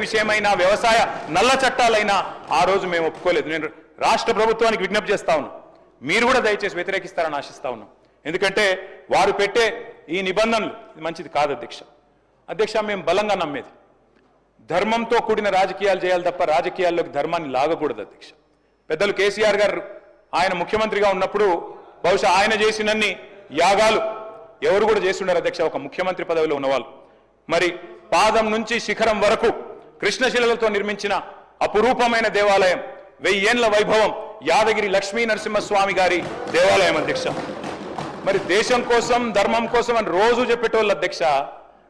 విషయమైన వ్యవసాయ నల్ల చట్టాలైనా ఆ రోజు మేము ఒప్పుకోలేదు. నేను రాష్ట్ర ప్రభుత్వానికి విజ్ఞప్తి చేస్తా ఉన్నాను, మీరు కూడా దయచేసి వ్యతిరేకిస్తారని ఆశిస్తా ఉన్నాం. ఎందుకంటే వారు పెట్టే ఈ నిబంధనలు మంచిది కాదు అధ్యక్ష. అధ్యక్ష, మేము బలంగా నమ్మేది ధర్మంతో కూడిన రాజకీయాలు చేయాలి తప్ప రాజకీయాల్లోకి ధర్మాన్ని లాగకూడదు అధ్యక్ష. పెద్దలు కేసీఆర్ గారు ఆయన ముఖ్యమంత్రిగా ఉన్నప్పుడు బహుశా ఆయన చేసినన్ని యాగాలు ఎవరు కూడా చేస్తున్నారు అధ్యక్ష, ఒక ముఖ్యమంత్రి పదవిలో ఉన్నవాళ్ళు. మరి పాదం నుంచి శిఖరం వరకు కృష్ణశిలలతో నిర్మించిన అపురూపమైన దేవాలయం, 1000 ఏళ్ల వైభవం యాదగిరి లక్ష్మీ నరసింహస్వామి గారి దేవాలయం అధ్యక్ష. మరి దేశం కోసం ధర్మం కోసం అని రోజు చెప్పేటోళ్ళు అధ్యక్ష,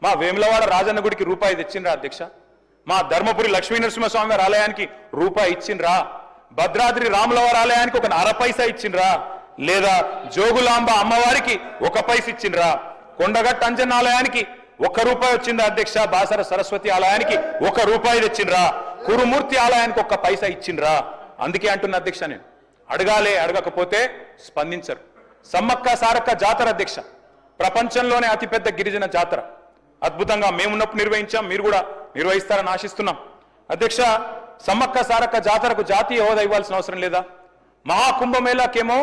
మా వేములవాడ రాజన్న గుడికి రూపాయి తెచ్చిండ్రా అధ్యక్ష? మా ధర్మపురి లక్ష్మీ నరసింహస్వామి గారి ఆలయానికి రూపాయి ఇచ్చిండ్రా? భద్రాద్రి రాములవారి ఆలయానికి ఒక 1/2 పైసా ఇచ్చిండ్రా? లేదా జోగులాంబ అమ్మవారికి 1 పైస ఇచ్చిండ్రా? కొండగట్ట అంజన్న ఆలయానికి 1 రూపాయి వచ్చిందా అధ్యక్ష? బాసర సరస్వతి ఆలయానికి 1 రూపాయి తెచ్చిండ్రా? కురుమూర్తి ఆలయానికి 1 పైసా ఇచ్చిండ్రా? అందుకే అంటున్న అధ్యక్ష, నేను అడగాలే, అడగకపోతే స్పందించరు. సమ్మక్క సారక్క జాతర అధ్యక్ష, ప్రపంచంలోనే అతిపెద్ద గిరిజన జాతర. అద్భుతంగా మేమున్నప్పుడు నిర్వహించాం, మీరు కూడా నిర్వహిస్తారని ఆశిస్తున్నాం అధ్యక్ష. సమ్మక్క సారక్క జాతరకు జాతీయ హోదా ఇవ్వాల్సిన అవసరం లేదా? మహాకుంభమేళాకేమో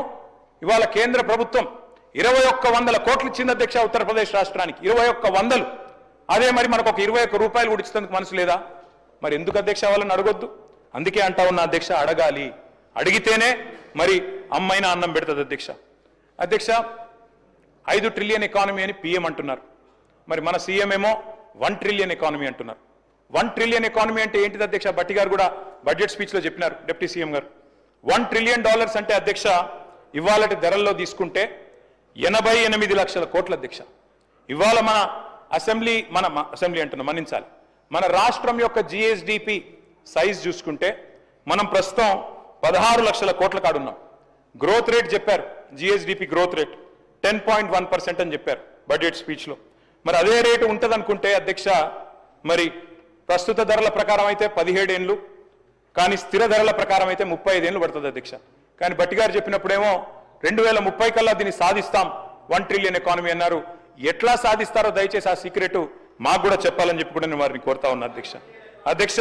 ఇవాళ కేంద్ర ప్రభుత్వం 2100 కోట్లు ఇచ్చింది అధ్యక్ష ఉత్తరప్రదేశ్ రాష్ట్రానికి, 2100. అదే మరి మనకు ఒక 21 రూపాయలు కూడా ఇచ్చేందుకు మనసు లేదా? మరి ఎందుకు అధ్యక్ష వాళ్ళని అడగొద్దు? అందుకే అంటా ఉన్న అధ్యక్ష, అడగాలి, అడిగితేనే మరి అమ్మైనా అన్నం పెడుతుంది అధ్యక్ష. అధ్యక్ష, 5 ట్రిలియన్ ఎకానమీ అని పిఎం అంటున్నారు, మరి మన సీఎం ఏమో 1 ట్రిలియన్ ఎకానమీ అంటున్నారు. 1 ట్రిలియన్ ఎకానమీ అంటే ఏంటిది అధ్యక్ష? భట్టి గారు కూడా బడ్జెట్ స్పీచ్లో చెప్పినారు, డిప్యూటీ సీఎం గారు. $1 ట్రిలియన్ అంటే అధ్యక్ష ఇవాళటి ధరల్లో తీసుకుంటే 88 లక్షల కోట్ల అధ్యక్ష. ఇవాళ మన అసెంబ్లీ అంటున్నా, మన్నించాలి, మన రాష్ట్రం యొక్క జిఎస్డిపి సైజ్ చూసుకుంటే మనం ప్రస్తుతం 16 లక్షల కోట్ల కాడున్నాం. గ్రోత్ రేట్ చెప్పారు, జిఎస్డిపి గ్రోత్ రేట్ 10.1% అని చెప్పారు బడ్జెట్ స్పీచ్లో. మరి అదే రేటు ఉంటుంది అనుకుంటే అధ్యక్ష, మరి ప్రస్తుత ధరల ప్రకారం అయితే 17 ఏళ్ళు, కానీ స్థిర ధరల ప్రకారం అయితే 35 ఏళ్ళు పడుతుంది అధ్యక్ష. కానీ భట్టి గారు చెప్పినప్పుడేమో 2030 కల్లా దీన్ని సాధిస్తాం 1 ట్రిలియన్ ఎకానమీ అన్నారు. ఎట్లా సాధిస్తారో దయచేసి ఆ సీక్రెట్ మాకు కూడా చెప్పాలని చెప్పి కూడా నేను వారిని కోరుతా ఉన్నా అధ్యక్ష. అధ్యక్ష,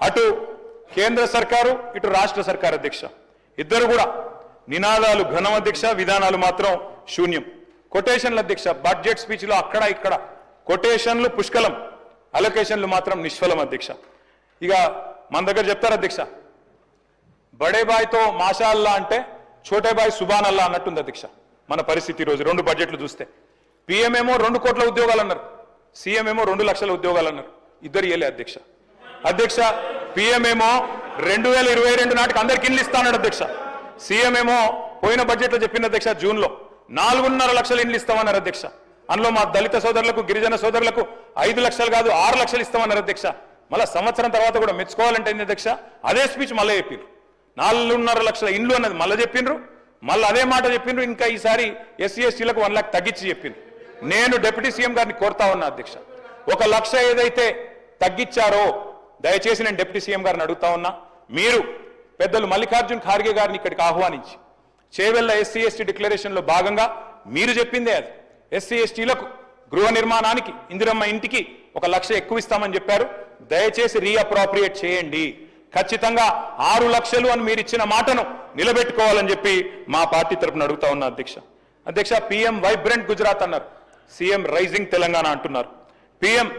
అటు కేంద్ర సర్కారు ఇటు రాష్ట్ర సర్కారు అధ్యక్ష, ఇద్దరు కూడా నినాదాలు ఘనం అధ్యక్ష, విధానాలు మాత్రం శూన్యం. కొటేషన్లు అధ్యక్ష, బడ్జెట్ స్పీచ్లో అక్కడ ఇక్కడ కొటేషన్లు పుష్కలం, అలొకేషన్లు మాత్రం నిష్ఫలం అధ్యక్ష. ఇక మన దగ్గర చెప్తారు అధ్యక్ష, బడే బాయ్తో మాషాల్లా అంటే ఛోటే బాయ్ సుబాన్ అల్లా అన్నట్టుంది అధ్యక్ష మన పరిస్థితి ఈరోజు. 2 బడ్జెట్లు చూస్తే పిఎం ఏమో 2 కోట్ల ఉద్యోగాలు అన్నారు, సీఎం ఏమో 2 లక్షల ఉద్యోగాలు అన్నారు. ఇద్దరు ఇయ్యలే అధ్యక్ష. అధ్యక్ష, పిఎం ఏమో 2022 నాటికి అందరికి ఇల్లు ఇస్తానన్నాడు అధ్యక్ష. సీఎం ఏమో పోయిన బడ్జెట్లో చెప్పింది అధ్యక్ష, జూన్లో 4.5 లక్షల ఇండ్లు ఇస్తామన్నారు అధ్యక్ష. అందులో మా దళిత సోదరులకు గిరిజన సోదరులకు 5 లక్షలు కాదు 6 లక్షలు ఇస్తామన్నారు అధ్యక్ష. మళ్ళీ సంవత్సరం తర్వాత కూడా మెచ్చుకోవాలంటే ఏంది అధ్యక్ష, అదే స్పీచ్ మళ్ళీ చెప్పిండ్రు. 4.5 లక్షల ఇండ్లు అన్నది మళ్ళీ చెప్పిండ్రు, మళ్ళీ అదే మాట చెప్పిండ్రు. ఇంకా ఈసారి ఎస్సీ ఎస్టీలకు 1 లక్ష తగ్గించి చెప్పిండ్రు. నేను డిప్యూటీ సీఎం గారిని కోరుతా ఉన్నా అధ్యక్ష, 1 లక్ష ఏదైతే తగ్గించారో దయచేసి నేను డిప్యూటీ సీఎం గారిని అడుగుతా ఉన్నా, మీరు పెద్దలు మల్లికార్జున్ ఖార్గే గారిని ఇక్కడికి ఆహ్వానించి చేవెళ్ల ఎస్సీ ఎస్టీ డిక్లరేషన్లో భాగంగా మీరు చెప్పిందే అది, ఎస్సీ ఎస్టీలకు గృహ నిర్మాణానికి ఇందిరమ్మ ఇంటికి 1 లక్ష ఎక్కువ ఇస్తామని చెప్పారు. దయచేసి రీఅప్రోప్రియేట్ చేయండి, ఖచ్చితంగా 6 లక్షలు అని మీరు ఇచ్చిన మాటను నిలబెట్టుకోవాలని చెప్పి మా పార్టీ తరఫున అడుగుతా ఉన్నా అధ్యక్ష. అధ్యక్ష, పిఎం వైబ్రెంట్ గుజరాత్ అన్నారు, సీఎం రైజింగ్ తెలంగాణ అంటున్నారు. పిఎం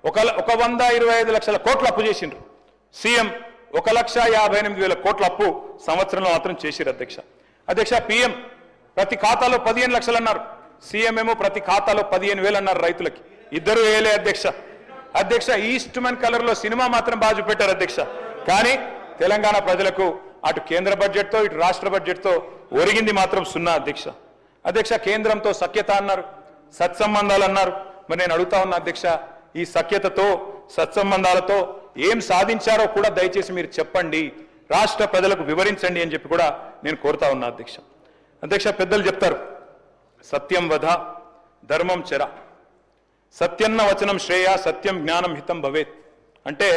125 లక్షల కోట్ల అప్పు చేసిండ్రు, సీఎం 1,58,000 కోట్ల అప్పు సంవత్సరంలో మాత్రం చేసిరు అధ్యక్ష. అధ్యక్ష, పిఎం ప్రతి ఖాతాలో 15 లక్షలు అన్నారు, సీఎం ఏమో ప్రతి ఖాతాలో 15,000 అన్నారు రైతులకి. ఇద్దరు వేయలే అధ్యక్ష. అధ్యక్ష, ఈస్ట్మన్ కలర్ లో సినిమా మాత్రం బాగా చూపెట్టారు అధ్యక్ష, కానీ తెలంగాణ ప్రజలకు అటు కేంద్ర బడ్జెట్తో ఇటు రాష్ట్ర బడ్జెట్తో ఒరిగింది మాత్రం 0 అధ్యక్ష. అధ్యక్ష, కేంద్రంతో సఖ్యత అన్నారు, సత్సంబంధాలు అన్నారు. మరి నేను అడుగుతా ఉన్నా అధ్యక్ష, ఈ సఖ్యతతో సత్సంబంధాలతో ఏం సాధించారో కూడా దయచేసి మీరు చెప్పండి, రాష్ట్ర ప్రజలకు వివరించండి అని చెప్పి కూడా నేను కోరుతా ఉన్నా అధ్యక్ష. అధ్యక్ష, పెద్దలు చెప్తారు, సత్యం వధ ధర్మం చెర, సత్యన్న వచనం శ్రేయ, సత్యం జ్ఞానం హితం భవేత్. అంటే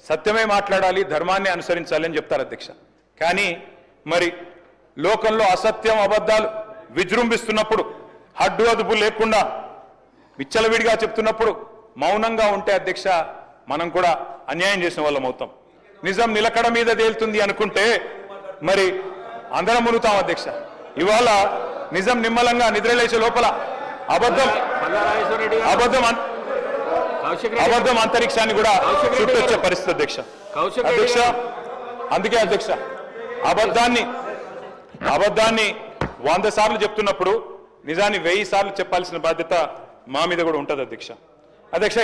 సత్యమే మాట్లాడాలి, ధర్మాన్ని అనుసరించాలి అని చెప్తారు అధ్యక్ష. కానీ మరి లోకంలో అసత్యం అబద్ధాలు విజృంభిస్తున్నప్పుడు, హడ్డు అదుపు లేకుండా విచ్చలవిడిగా చెప్తున్నప్పుడు మౌనంగా ఉంటే అధ్యక్ష మనం కూడా అన్యాయం చేసిన వాళ్ళం అవుతాం. నిజం నిలకడ మీద తేలుతుంది అనుకుంటే మరి అందరం మునుగుతాం అధ్యక్ష. ఇవాళ నిజం నిమ్మలంగా నిద్రలేసే లోపల అబద్ధం అంతరిక్షాన్ని కూడా చుట్టొచ్చే పరిస్థితి అధ్యక్ష. అందుకే అధ్యక్ష అబద్ధాన్ని 100 సార్లు చెప్తున్నప్పుడు నిజాన్ని 1000 సార్లు చెప్పాల్సిన బాధ్యత మా మీద కూడా ఉంటుంది అధ్యక్ష.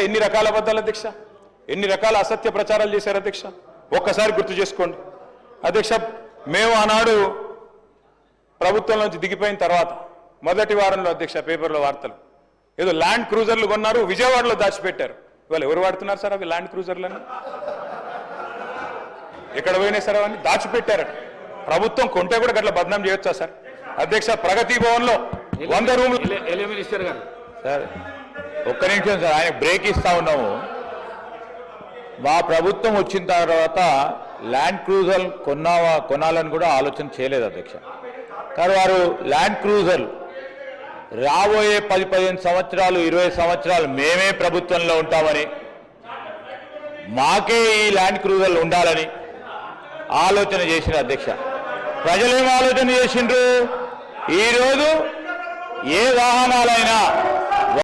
ఎన్ని రకాల అబద్ధాలు అధ్యక్ష, ఎన్ని రకాల అసత్య ప్రచారాలు చేశారు అధ్యక్ష, ఒక్కసారి గుర్తు చేసుకోండి అధ్యక్ష. మేము ఆనాడు ప్రభుత్వం నుంచి దిగిపోయిన తర్వాత మొదటి వారంలో అధ్యక్ష పేపర్లో వార్తలు ఏదో ల్యాండ్ క్రూజర్లు కొన్నారు, విజయవాడలో దాచిపెట్టారు. ఇవాళ ఎవరు వాడుతున్నారు సార్ అవి ల్యాండ్ క్రూజర్లని? ఎక్కడ పోయినాయి సార్ అవన్నీ? దాచిపెట్టారట. ప్రభుత్వం కొంటే కూడా గట్ల బదనాం చేయొచ్చా సార్ అధ్యక్ష? ప్రగతి భవన్ లో 100 రూములు. మినిస్టర్ గారు సార్ ఒక్క నిమిషం సార్, ఆయన బ్రేక్ ఇస్తా ఉన్నాము. మా ప్రభుత్వం వచ్చిన తర్వాత ల్యాండ్ క్రూజర్ కొనాలని కూడా ఆలోచన చేయలేదు అధ్యక్ష. కానీ వారు ల్యాండ్ క్రూజర్ రాబోయే 10-15 సంవత్సరాలు 20 సంవత్సరాలు మేమే ప్రభుత్వంలో ఉంటామని, మాకే ఈ ల్యాండ్ క్రూజర్లు ఉండాలని ఆలోచన చేసిన అధ్యక్ష. ప్రజలేం ఆలోచన చేసిండ్రు? ఈరోజు ఏ వాహనాలైనా